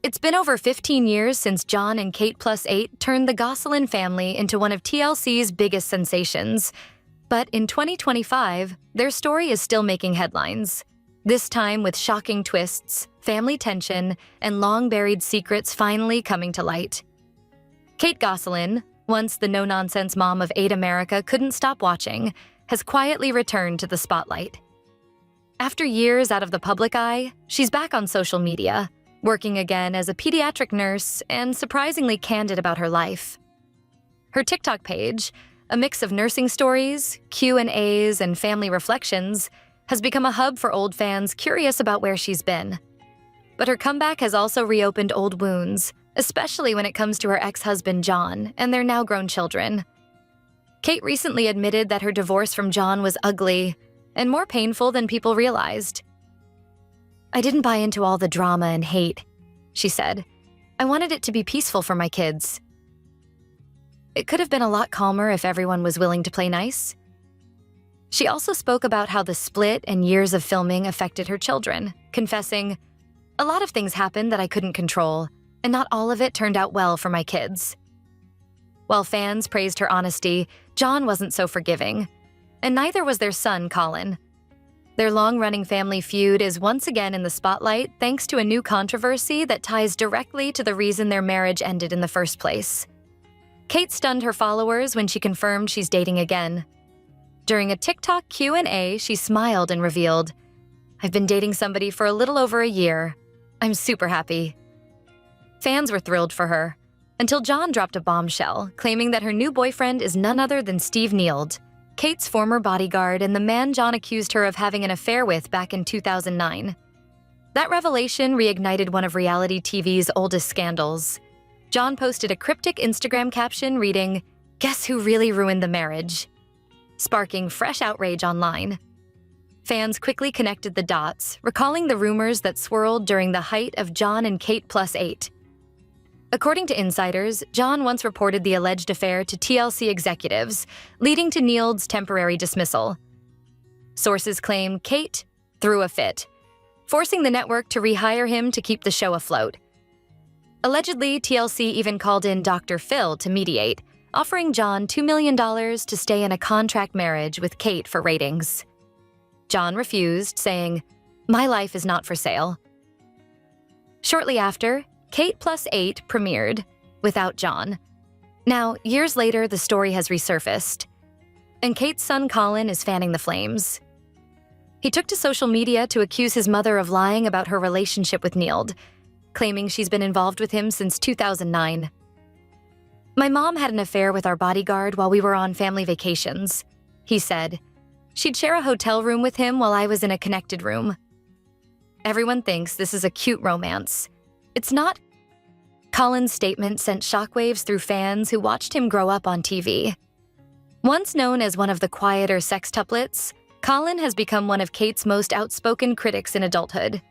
It's been over 15 years since John and Kate plus 8 turned the Gosselin family into one of TLC's biggest sensations. But in 2025, their story is still making headlines. This time with shocking twists, family tension, and long-buried secrets finally coming to light. Kate Gosselin, once the no-nonsense mom of 8 America couldn't stop watching, has quietly returned to the spotlight. After years out of the public eye, she's back on social media, working again as a pediatric nurse and surprisingly candid about her life. Her TikTok page, a mix of nursing stories, Q&As, and family reflections, has become a hub for old fans curious about where she's been. But her comeback has also reopened old wounds, especially when it comes to her ex-husband John and their now-grown children. Kate recently admitted that her divorce from John was ugly and more painful than people realized. "I didn't buy into all the drama and hate," she said. "I wanted it to be peaceful for my kids. It could have been a lot calmer if everyone was willing to play nice." She also spoke about how the split and years of filming affected her children, confessing, "A lot of things happened that I couldn't control, and not all of it turned out well for my kids." While fans praised her honesty, John wasn't so forgiving, and neither was their son, Colin. Their long-running family feud is once again in the spotlight thanks to a new controversy that ties directly to the reason their marriage ended in the first place. Kate stunned her followers when she confirmed she's dating again. During a TikTok Q&A, she smiled and revealed, "I've been dating somebody for a little over a year. I'm super happy." Fans were thrilled for her, until John dropped a bombshell, claiming that her new boyfriend is none other than Steve Neild, Kate's former bodyguard and the man John accused her of having an affair with back in 2009. That revelation reignited one of reality TV's oldest scandals. John posted a cryptic Instagram caption reading, "Guess who really ruined the marriage?" sparking fresh outrage online. Fans quickly connected the dots, recalling the rumors that swirled during the height of John and Kate plus 8. According to insiders, John once reported the alleged affair to TLC executives, leading to Neild's temporary dismissal. Sources claim Kate threw a fit, forcing the network to rehire him to keep the show afloat. Allegedly, TLC even called in Dr. Phil to mediate, offering John $2 million to stay in a contract marriage with Kate for ratings. John refused, saying, "My life is not for sale." Shortly after, Kate plus 8 premiered, without John. Now, years later, the story has resurfaced, and Kate's son Colin is fanning the flames. He took to social media to accuse his mother of lying about her relationship with Neild, claiming she's been involved with him since 2009. "My mom had an affair with our bodyguard while we were on family vacations," he said. "She'd share a hotel room with him while I was in a connected room. Everyone thinks this is a cute romance. It's not." Colin's statement sent shockwaves through fans who watched him grow up on TV. Once known as one of the quieter sextuplets, Colin has become one of Kate's most outspoken critics in adulthood.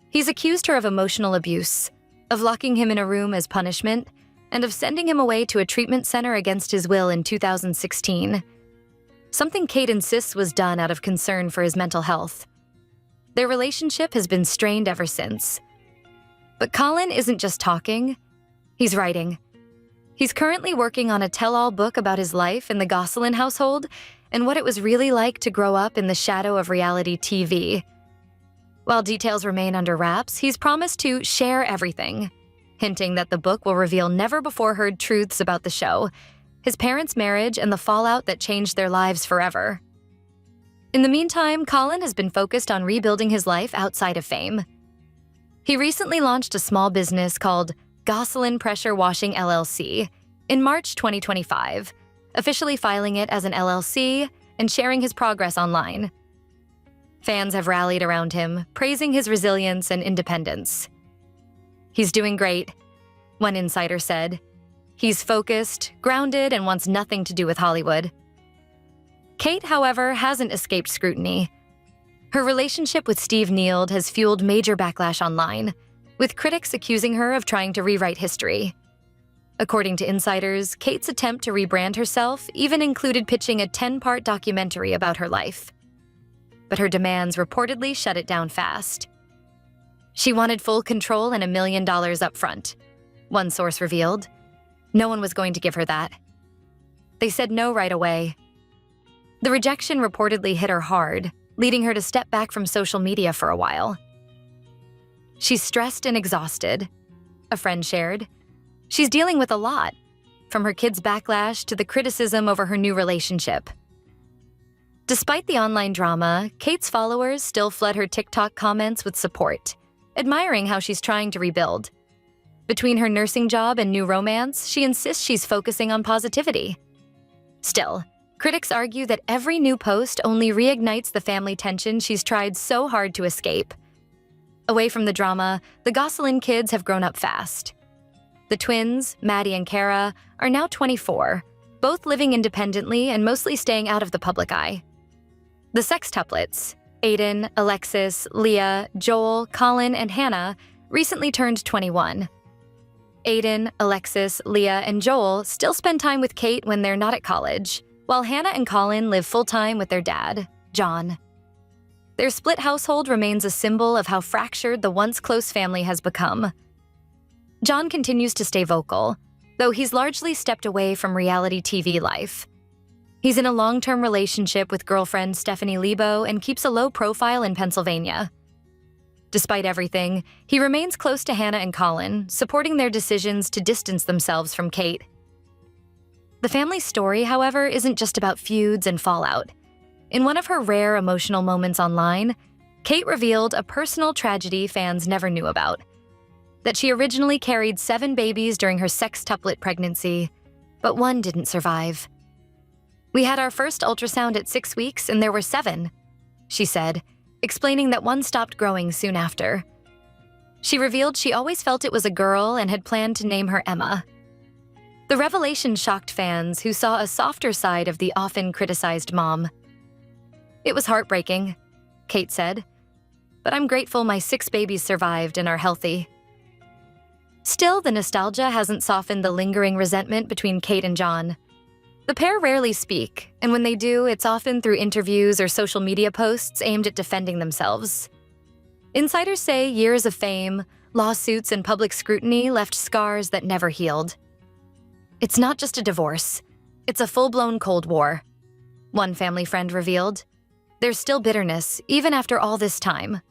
He's accused her of emotional abuse, of locking him in a room as punishment, and of sending him away to a treatment center against his will in 2016. Something Kate insists was done out of concern for his mental health. Their relationship has been strained ever since. But Colin isn't just talking, he's writing. He's currently working on a tell-all book about his life in the Gosselin household and what it was really like to grow up in the shadow of reality TV. While details remain under wraps, he's promised to share everything, hinting that the book will reveal never-before-heard truths about the show, his parents' marriage, and the fallout that changed their lives forever. In the meantime, Colin has been focused on rebuilding his life outside of fame. He recently launched a small business called Gosselin Pressure Washing LLC in March 2025, officially filing it as an LLC and sharing his progress online. Fans have rallied around him, praising his resilience and independence. "He's doing great," one insider said. "He's focused, grounded, and wants nothing to do with Hollywood." Kate, however, hasn't escaped scrutiny. Her relationship with Steve Neild has fueled major backlash online, with critics accusing her of trying to rewrite history. According to insiders, Kate's attempt to rebrand herself even included pitching a 10-part documentary about her life. But her demands reportedly shut it down fast. She wanted full control and $1 million up front, one source revealed. No one was going to give her that. They said no right away. The rejection reportedly hit her hard, leading her to step back from social media for a while. She's stressed and exhausted, a friend shared. She's dealing with a lot, from her kids' backlash to the criticism over her new relationship. Despite the online drama, Kate's followers still flood her TikTok comments with support, admiring how she's trying to rebuild. Between her nursing job and new romance, she insists she's focusing on positivity. Still, critics argue that every new post only reignites the family tension she's tried so hard to escape. Away from the drama, the Gosselin kids have grown up fast. The twins, Maddie and Kara, are now 24, both living independently and mostly staying out of the public eye. The sextuplets, Aiden, Alexis, Leah, Joel, Colin, and Hannah, recently turned 21. Aiden, Alexis, Leah, and Joel still spend time with Kate when they're not at college, while Hannah and Colin live full-time with their dad, John. Their split household remains a symbol of how fractured the once close family has become. John continues to stay vocal, though he's largely stepped away from reality TV life. He's in a long-term relationship with girlfriend Stephanie Lebo and keeps a low profile in Pennsylvania. Despite everything, he remains close to Hannah and Colin, supporting their decisions to distance themselves from Kate. The family's story, however, isn't just about feuds and fallout. In one of her rare emotional moments online, Kate revealed a personal tragedy fans never knew about: that she originally carried 7 babies during her sextuplet pregnancy, but one didn't survive. "We had our first ultrasound at 6 weeks and there were 7, she said, explaining that one stopped growing soon after. She revealed she always felt it was a girl and had planned to name her Emma. The revelation shocked fans who saw a softer side of the often criticized mom. "It was heartbreaking," Kate said, "but I'm grateful my 6 babies survived and are healthy." Still, the nostalgia hasn't softened the lingering resentment between Kate and John. The pair rarely speak, and when they do, it's often through interviews or social media posts aimed at defending themselves. Insiders say years of fame, lawsuits, and public scrutiny left scars that never healed. "It's not just a divorce. It's a full-blown Cold War," one family friend revealed. "There's still bitterness, even after all this time."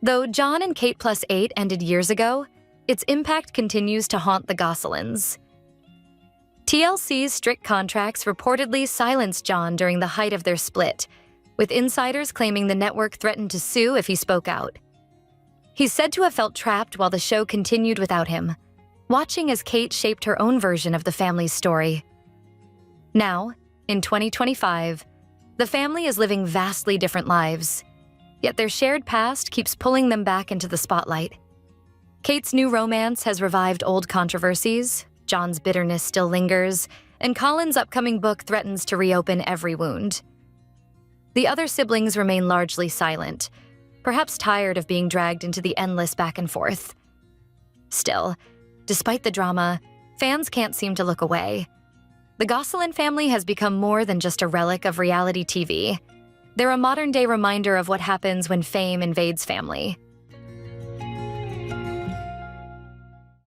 Though John and Kate Plus 8 ended years ago, its impact continues to haunt the Gosselins. TLC's strict contracts reportedly silenced John during the height of their split, with insiders claiming the network threatened to sue if he spoke out. He's said to have felt trapped while the show continued without him, watching as Kate shaped her own version of the family's story. Now, in 2025, the family is living vastly different lives, yet their shared past keeps pulling them back into the spotlight. Kate's new romance has revived old controversies, John's bitterness still lingers, and Colin's upcoming book threatens to reopen every wound. The other siblings remain largely silent, perhaps tired of being dragged into the endless back and forth. Still, despite the drama, fans can't seem to look away. The Gosselin family has become more than just a relic of reality TV. They're a modern-day reminder of what happens when fame invades family.